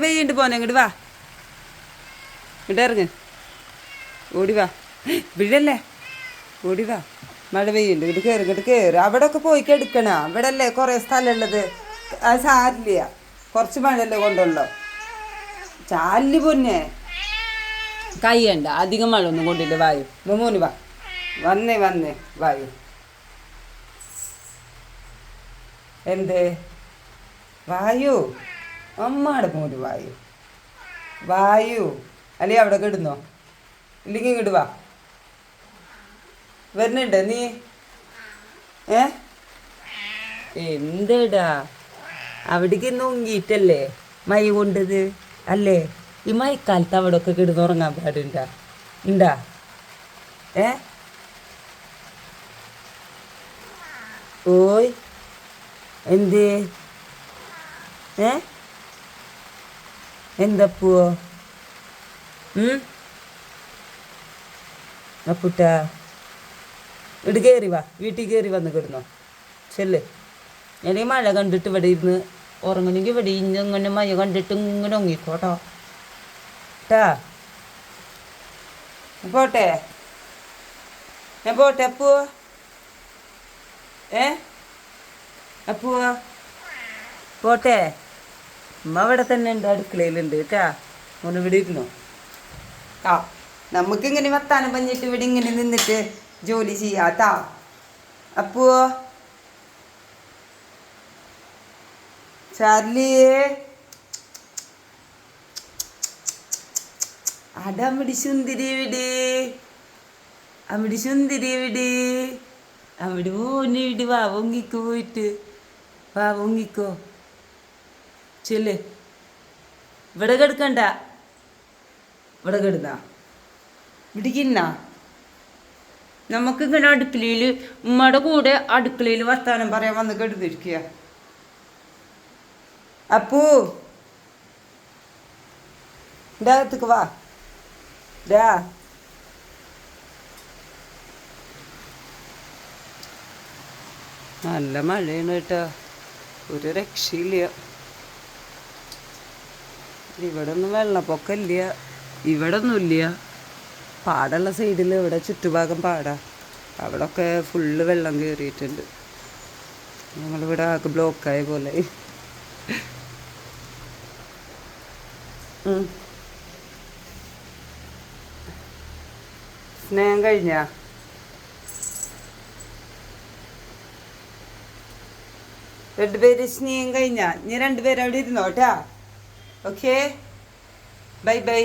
പെയ്യുണ്ട് പോനെ ഇങ്ങോട്ട് വാ, ഇങ്ങോട്ട് ഇറങ്ങ്, ഓടി വാ, വീഴല്ലേ, ഓടി വാ. മഴ പെയ്യുണ്ട്, ഇങ്ങോട്ട് കയറി അവിടെ ഒക്കെ പോയി എടുക്കണ. ഇവിടെ അല്ലേ കുറേ സ്ഥലമുള്ളത്, അത് സാരില്ല, കുറച്ച് മഴയല്ലേ കൊണ്ടുള്ളോ. ചാലി പൊന്നെ കയ്യണ്ട, അധികം മഴ ഒന്നും കൊണ്ടില്ല. വായു മോന് വാ, വന്നേ വായു. എന്ത് വായു? അമ്മാടെ മോന് വായു അല്ലേ അവിടെ കിടുന്നോ, ഇല്ലെങ്കിൽ ഇങ്ങോട്ട് വാ. വരുന്നുണ്ട് നീ? എന്തേടാ അവിടേക്ക് നോങ്ങിയിട്ടല്ലേ മഴ കൊണ്ടത് അല്ലേ? ഈ മഴക്കാലത്ത് അവിടെ ഒക്കെ കിടന്നുറങ്ങാൻ പാടുണ്ടാ? ഉണ്ടാ? ഓയ് എന്തേ? എന്തപ്പോ? അപ്പുട്ടാ ഇട് കയറി വാ, വീട്ടിൽ കയറി വന്ന് കിടന്നോ, ചെല്ല്. എനിക്ക് മഴ കണ്ടിട്ട് ഇവിടെ ഇരുന്ന് ഉറങ്ങണമെങ്കിൽ ഇവിടെ ഇങ്ങനെ മഴ കണ്ടിട്ട് ഇങ്ങനെ ഉറങ്ങിക്കോട്ടോ ട്ടാ. പോട്ടെ, ഞാൻ പോട്ടെ അപ്പൂ. അപ്പൂ പോട്ടെ. അമ്മ അവിടെ തന്നെ ഉണ്ട്, അടുക്കളയിലുണ്ട് കേട്ടാ. ഒന്ന് ഇവിടെ ഇരുന്നോ. നമുക്കിങ്ങനെ വർത്താനം പറഞ്ഞിട്ട് ഇവിടെ ഇങ്ങനെ നിന്നിട്ട് ജോലി ചെയ്യാത്താ. അപ്പൂ ചാർലി അടമിടി സുന്ദരി എവിടെ? അവിടെ സുന്ദരി എവിടെ? അവിടെ മോനെ ഇവിടെ വാ, ഒങ്ങിക്കോ, പോയിട്ട് വാ, ഒങ്ങിക്കോ, ചെല്ല്. ഇവിടെ കിടക്കണ്ട, ഇവിടെ കിടന്ന ഇവിടേക്കിന്ന. നമുക്കിങ്ങനെ അടുക്കളയിൽ ഉമ്മയുടെ കൂടെ അടുക്കളയിൽ വർത്താനം പറയാൻ വന്ന് കിടന്നിരിക്കുക. അപ്പൂ എൻ്റെ അകത്തേക്ക് വാ. നല്ല മഴയാണ് കേട്ടോ, ഒരു രക്ഷയില്ല. ഇവിടെ ഒന്നും വെള്ളപ്പൊക്കമില്ല, ഇവിടെ ഒന്നുമില്ല. പാടുള്ള സൈഡിൽ ഇവിടെ ചുറ്റുഭാഗം പാടാ, അവിടെ ഒക്കെ ഫുള്ള് വെള്ളം കയറിയിട്ടുണ്ട്. ഞങ്ങളിവിടെ ആകെ ബ്ലോക്കായ പോലെ. സ്നേഹം കഴിഞ്ഞാ? രണ്ടുപേര് സ്നേഹം കഴിഞ്ഞാ? ഇനി രണ്ടുപേരും അവിടെ ഇരുന്നോട്ടാ. Okay, bye bye.